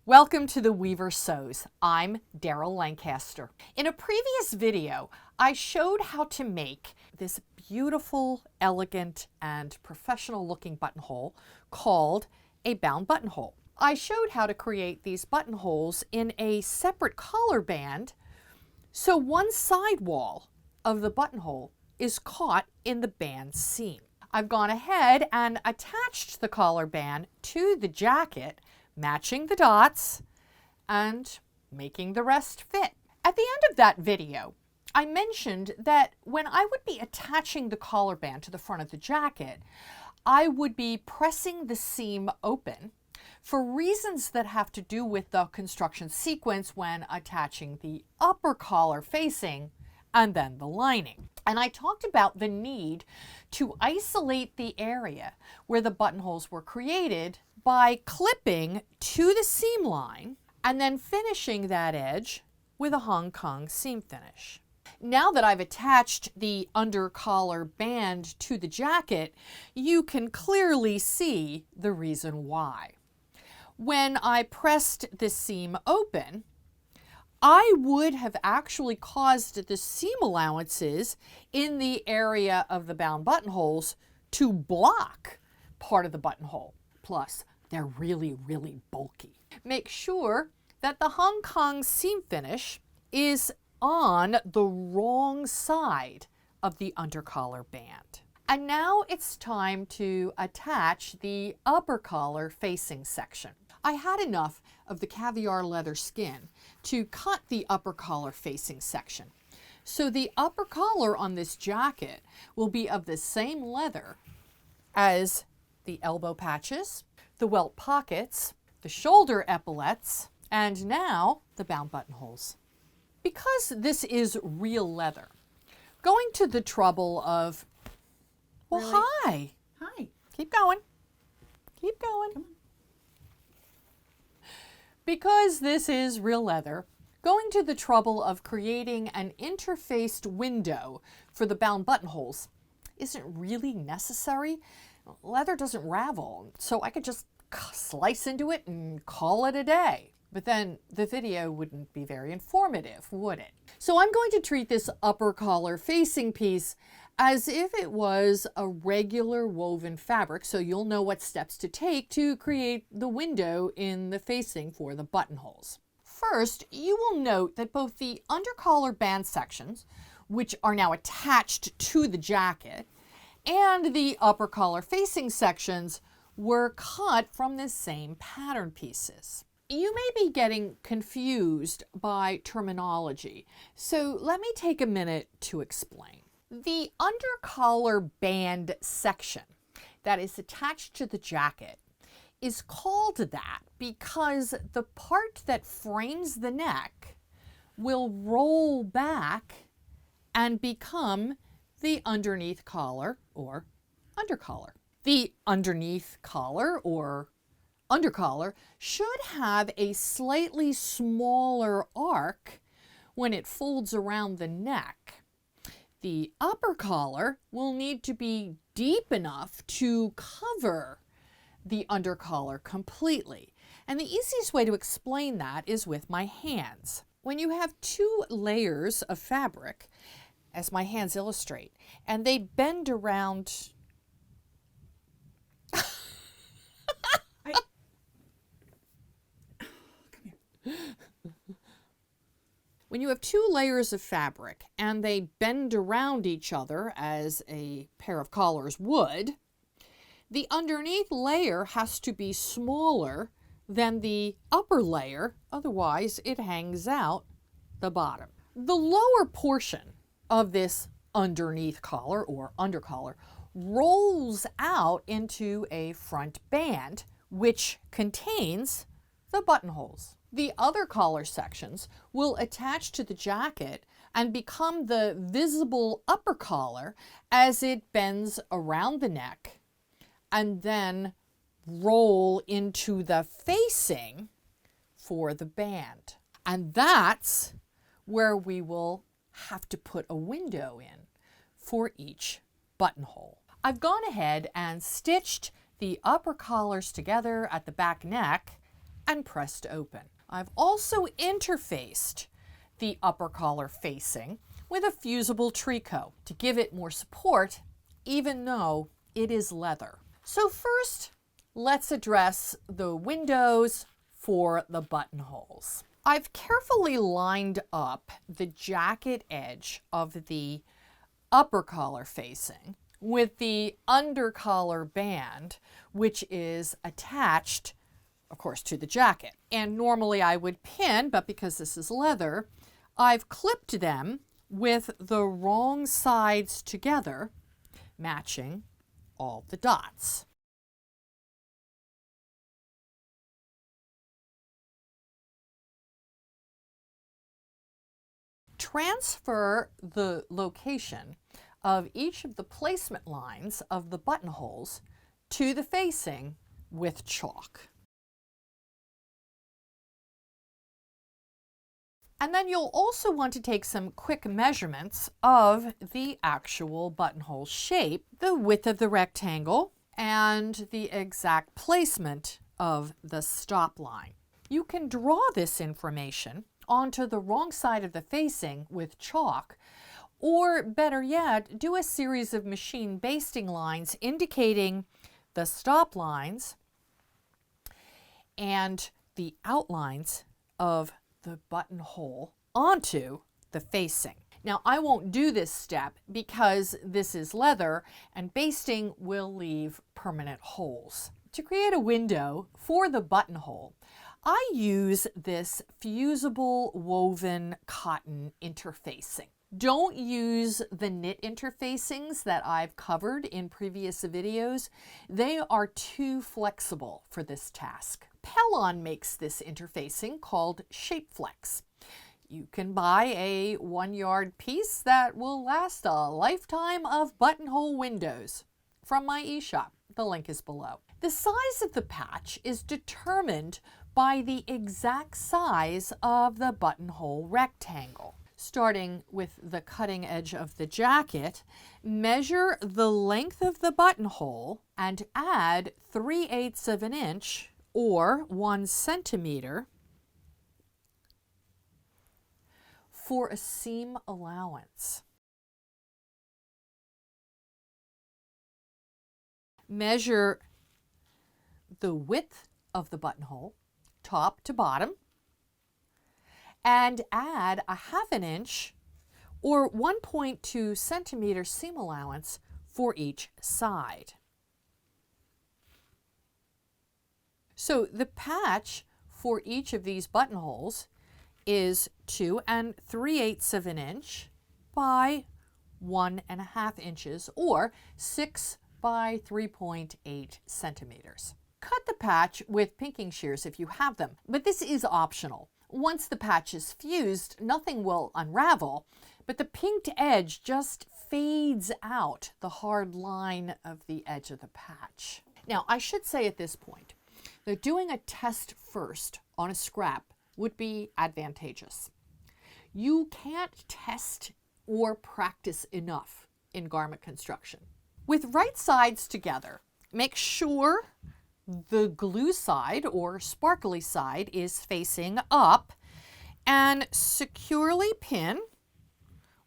Welcome to the Weaver Sews. I'm Daryl Lancaster. In a previous video, I showed how to make this beautiful, elegant, and professional looking buttonhole called a bound buttonhole. I showed how to create these buttonholes in a separate collar band, so one side wall of the buttonhole is caught in the band seam. I've gone ahead and attached the collar band to the jacket, matching the dots and making the rest fit. At the end of that video, I mentioned that when I would be attaching the collar band to the front of the jacket, I would be pressing the seam open for reasons that have to do with the construction sequence when attaching the upper collar facing and then the lining. And I talked about the need to isolate the area where the buttonholes were created by clipping to the seam line and then finishing that edge with a Hong Kong seam finish. Now that I've attached the undercollar band to the jacket, you can clearly see the reason why. When I pressed the seam open, I would have actually caused the seam allowances in the area of the bound buttonholes to block part of the buttonhole. Plus, they're really, really bulky. Make sure that the Hong Kong seam finish is on the wrong side of the undercollar band. And now it's time to attach the upper collar facing section. I had enough of the caviar leather skin to cut the upper collar facing section. So the upper collar on this jacket will be of the same leather as the elbow patches, the welt pockets, the shoulder epaulettes, and now the bound buttonholes. Because this is real leather, going to the trouble of, well, Really? hi. Hi. Keep going. Keep going. Come on. Because this is real leather, going to the trouble of creating an interfaced window for the bound buttonholes isn't really necessary. Leather doesn't ravel, so I could just slice into it and call it a day. But then the video wouldn't be very informative, would it? So I'm going to treat this upper collar facing piece as if it was a regular woven fabric, so you'll know what steps to take to create the window in the facing for the buttonholes. First, you will note that both the undercollar band sections, which are now attached to the jacket, and the upper collar facing sections were cut from the same pattern pieces. You may be getting confused by terminology, so let me take a minute to explain. The undercollar band section that is attached to the jacket is called that because the part that frames the neck will roll back and become the underneath collar or undercollar. The underneath collar or undercollar should have a slightly smaller arc when it folds around the neck. The upper collar will need to be deep enough to cover the undercollar completely. And the easiest way to explain that is with my hands. When you have two layers of fabric, as my hands illustrate, and they bend around When you have two layers of fabric and they bend around each other as a pair of collars would, the underneath layer has to be smaller than the upper layer, otherwise it hangs out the bottom. The lower portion of this underneath collar or undercollar rolls out into a front band, which contains the buttonholes. The other collar sections will attach to the jacket and become the visible upper collar as it bends around the neck and then roll into the facing for the band. And that's where we will have to put a window in for each buttonhole. I've gone ahead and stitched the upper collars together at the back neck and pressed open. I've also interfaced the upper collar facing with a fusible tricot to give it more support, even though it is leather. So first, let's address the windows for the buttonholes. I've carefully lined up the jacket edge of the upper collar facing with the undercollar band, which is attached, of course, to the jacket. And normally I would pin, but because this is leather, I've clipped them with the wrong sides together, matching all the dots. Transfer the location of each of the placement lines of the buttonholes to the facing with chalk. And then you'll also want to take some quick measurements of the actual buttonhole shape, the width of the rectangle, and the exact placement of the stop line. You can draw this information onto the wrong side of the facing with chalk, or better yet, do a series of machine basting lines indicating the stop lines and the outlines of the buttonhole onto the facing. Now, I won't do this step because this is leather and basting will leave permanent holes. To create a window for the buttonhole, I use this fusible woven cotton interfacing. Don't use the knit interfacings that I've covered in previous videos. They are too flexible for this task. Pellon makes this interfacing called Shapeflex. You can buy a 1-yard piece that will last a lifetime of buttonhole windows from my e-shop. The link is below. The size of the patch is determined by the exact size of the buttonhole rectangle. Starting with the cutting edge of the jacket, measure the length of the buttonhole and add 3/8 of an inch or 1 centimeter for a seam allowance. Measure the width of the buttonhole, top to bottom, and add a 1/2 inch or 1.2 centimeter seam allowance for each side. So the patch for each of these buttonholes is 2 3/8 of an inch by 1.5 inches or 6 by 3.8 centimeters. Cut the patch with pinking shears if you have them, but this is optional. Once the patch is fused, nothing will unravel, but the pinked edge just fades out the hard line of the edge of the patch. Now, I should say at this point that doing a test first on a scrap would be advantageous. You can't test or practice enough in garment construction. With right sides together, make sure the glue side or sparkly side is facing up and securely pin,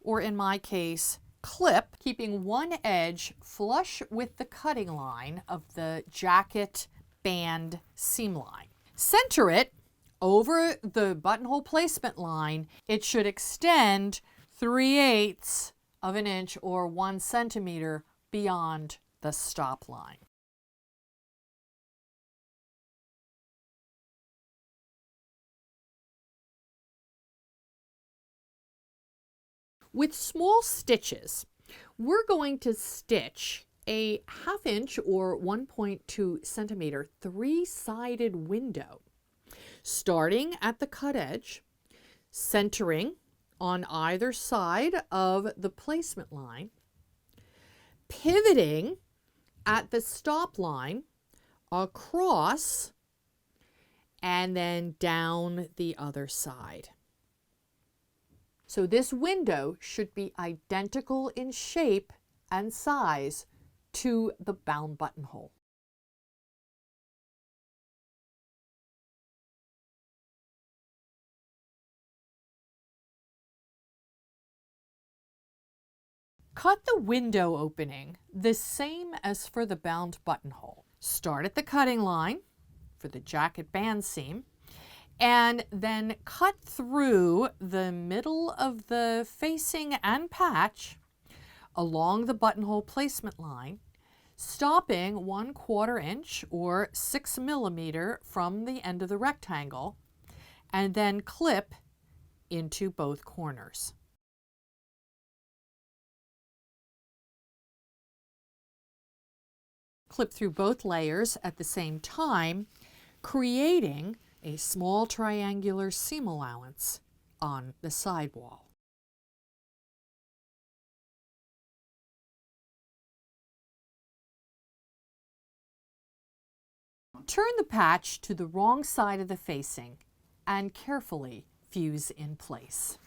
or in my case, clip, keeping one edge flush with the cutting line of the jacket band seam line. Center it over the buttonhole placement line. It should extend 3/8 of an inch or 1 centimeter beyond the stop line. With small stitches, we're going to stitch a 1/2 inch or 1.2 centimeter 3-sided window, starting at the cut edge, centering on either side of the placement line, pivoting at the stop line, across, and then down the other side. So this window should be identical in shape and size to the bound buttonhole. Cut the window opening the same as for the bound buttonhole. Start at the cutting line for the jacket band seam, and then cut through the middle of the facing and patch along the buttonhole placement line, stopping 1/4 inch or 6 millimeter from the end of the rectangle, and then clip into both corners. Clip through both layers at the same time, creating a small triangular seam allowance on the sidewall. Turn the patch to the wrong side of the facing and carefully fuse in place.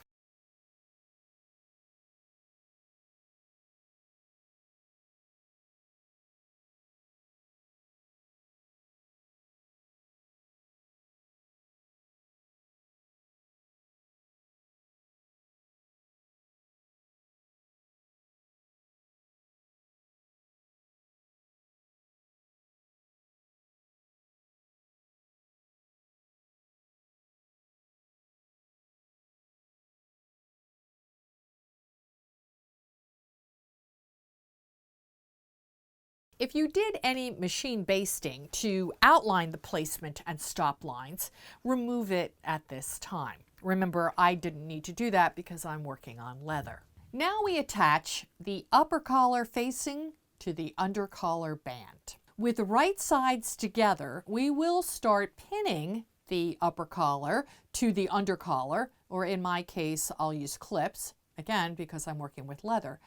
If you did any machine basting to outline the placement and stop lines, remove it at this time. Remember, I didn't need to do that because I'm working on leather. Now we attach the upper collar facing to the undercollar band. With the right sides together, we will start pinning the upper collar to the undercollar, or in my case, I'll use clips, again, because I'm working with leather.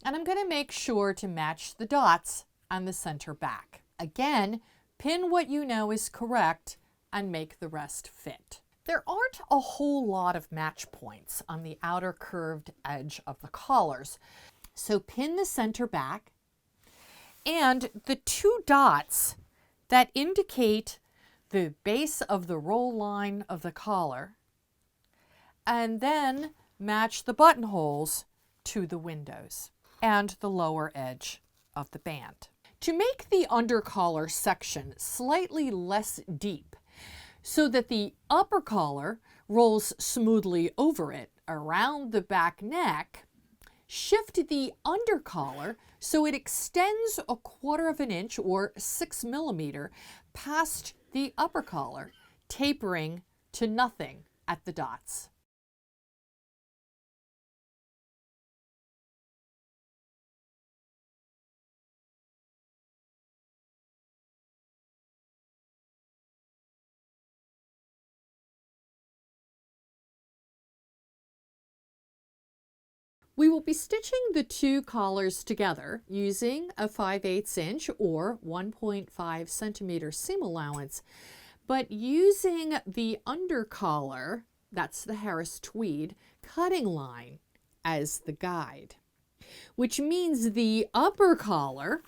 And I'm going to make sure to match the dots on the center back. Again, pin what you know is correct and make the rest fit. There aren't a whole lot of match points on the outer curved edge of the collars, so pin the center back and the 2 dots that indicate the base of the roll line of the collar, and then match the buttonholes to the windows and the lower edge of the band. To make the undercollar section slightly less deep so that the upper collar rolls smoothly over it around the back neck, shift the undercollar so it extends 1/4 inch or 6 millimeter past the upper collar, tapering to nothing at the dots. We will be stitching the 2 collars together using a 5/8 inch or 1.5 centimeter seam allowance, but using the undercollar, that's the Harris tweed, cutting line as the guide, which means the upper collar,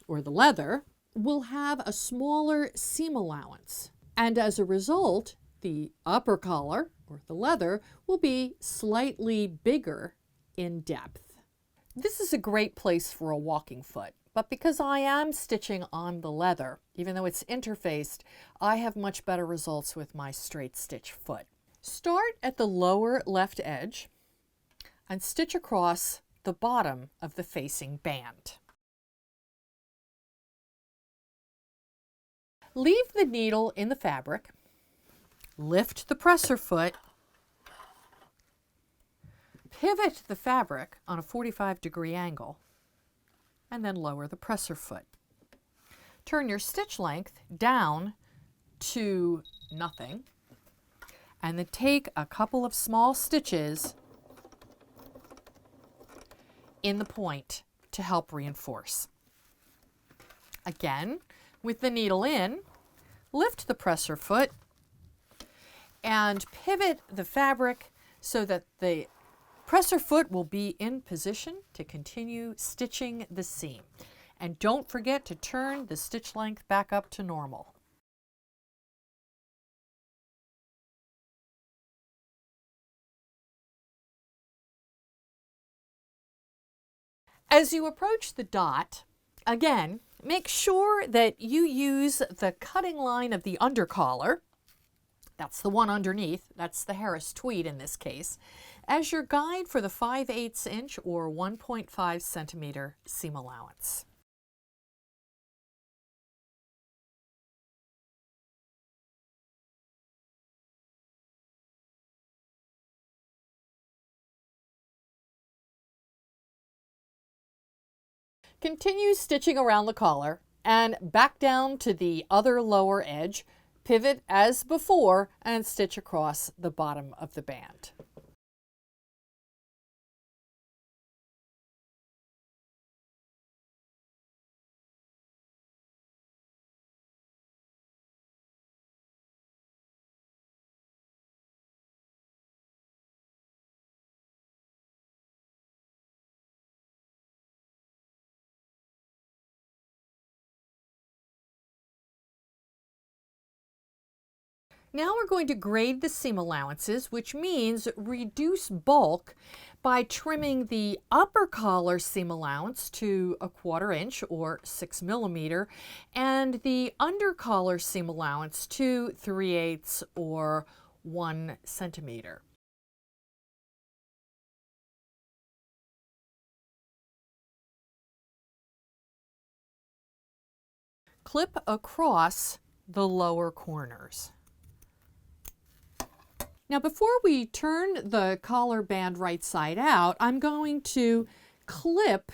or the leather, will have a smaller seam allowance. And as a result, the upper collar, or the leather, will be slightly bigger in depth. This is a great place for a walking foot, but because I am stitching on the leather, even though it's interfaced, I have much better results with my straight stitch foot. Start at the lower left edge and stitch across the bottom of the facing band. Leave the needle in the fabric, lift the presser foot, pivot the fabric on a 45-degree angle, and then lower the presser foot. Turn your stitch length down to nothing, and then take a couple of small stitches in the point to help reinforce. Again, with the needle in, lift the presser foot and pivot the fabric so that the presser foot will be in position to continue stitching the seam. And don't forget to turn the stitch length back up to normal. As you approach the dot, again, make sure that you use the cutting line of the undercollar. That's the one underneath. That's the Harris tweed in this case, as your guide for the 5/8 inch or 1.5 centimeter seam allowance. Continue stitching around the collar and back down to the other lower edge, pivot as before, and stitch across the bottom of the band. Now we're going to grade the seam allowances, which means reduce bulk by trimming the upper collar seam allowance to 1/4 inch or 6 millimeter and the under collar seam allowance to 3/8 or 1 centimeter. Clip across the lower corners. Now before we turn the collar band right side out, I'm going to clip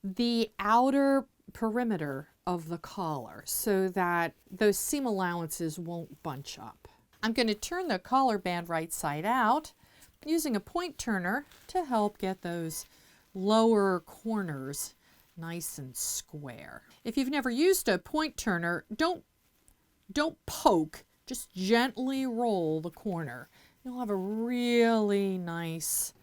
the outer perimeter of the collar so that those seam allowances won't bunch up. I'm going to turn the collar band right side out using a point turner to help get those lower corners nice and square. If you've never used a point turner, don't poke, just gently roll the corner. You'll have a really nice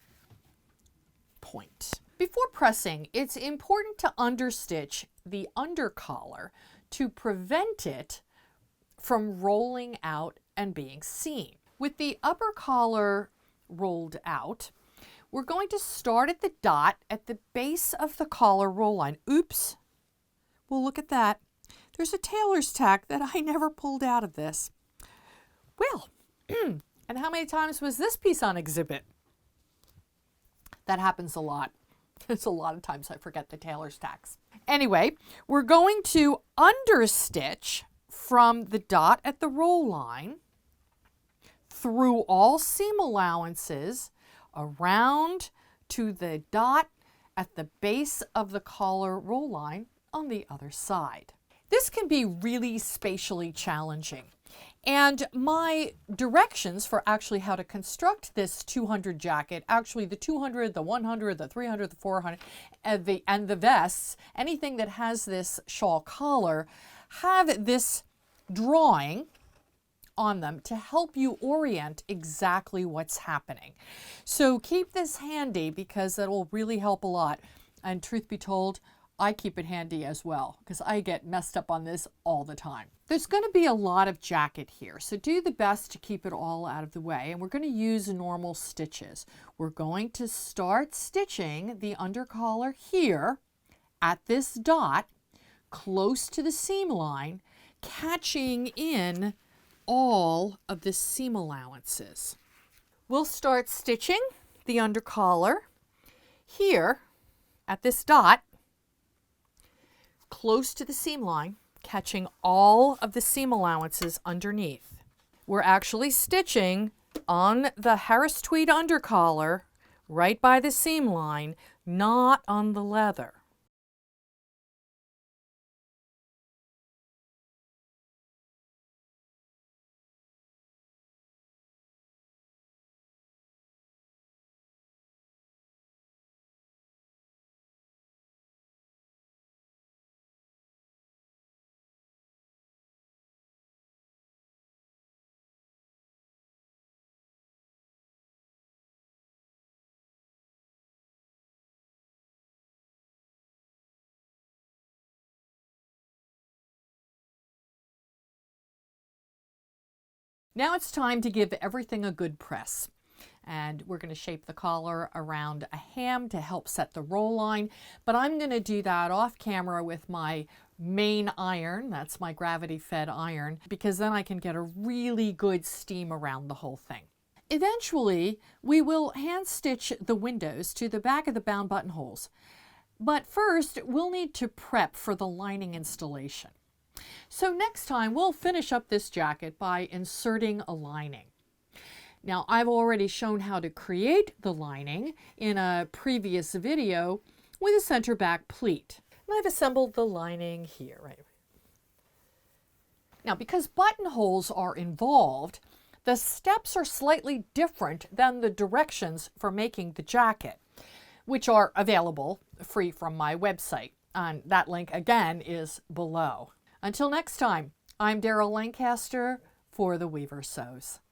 point. Before pressing, it's important to understitch the undercollar to prevent it from rolling out and being seen. With the upper collar rolled out, we're going to start at the dot at the base of the collar roll line. Oops, well look at that. There's a tailor's tack that I never pulled out of this. Well, and how many times was this piece on exhibit? That happens a lot. There's a lot of times I forget the tailor's tacks. Anyway, we're going to understitch from the dot at the roll line through all seam allowances around to the dot at the base of the collar roll line on the other side. This can be really spatially challenging. And my directions for actually how to construct this 200 jacket, actually the 200, the 100, the 300, the 400, and the vests, anything that has this shawl collar, have this drawing on them to help you orient exactly what's happening. So keep this handy because that'll really help a lot. And truth be told, I keep it handy as well because I get messed up on this all the time. There's going to be a lot of jacket here, so do the best to keep it all out of the way. And we're going to use normal stitches. We're going to start stitching the undercollar here at this dot close to the seam line, catching in all of the seam allowances. We'll start stitching the undercollar here at this dot close to the seam line, catching all of the seam allowances underneath. We're actually stitching on the Harris tweed undercollar right by the seam line, not on the leather. Now it's time to give everything a good press. and we're going to shape the collar around a ham to help set the roll line. But I'm going to do that off camera with my main iron. That's my gravity fed iron, because then I can get a really good steam around the whole thing. Eventually, we will hand stitch the windows to the back of the bound buttonholes. But first, we'll need to prep for the lining installation. So next time, we'll finish up this jacket by inserting a lining. Now, I've already shown how to create the lining in a previous video with a center back pleat. And I've assembled the lining here, right? Now, because buttonholes are involved, the steps are slightly different than the directions for making the jacket, which are available free from my website. And that link, again, is below. Until next time, I'm Daryl Lancaster for The Weaver Sews.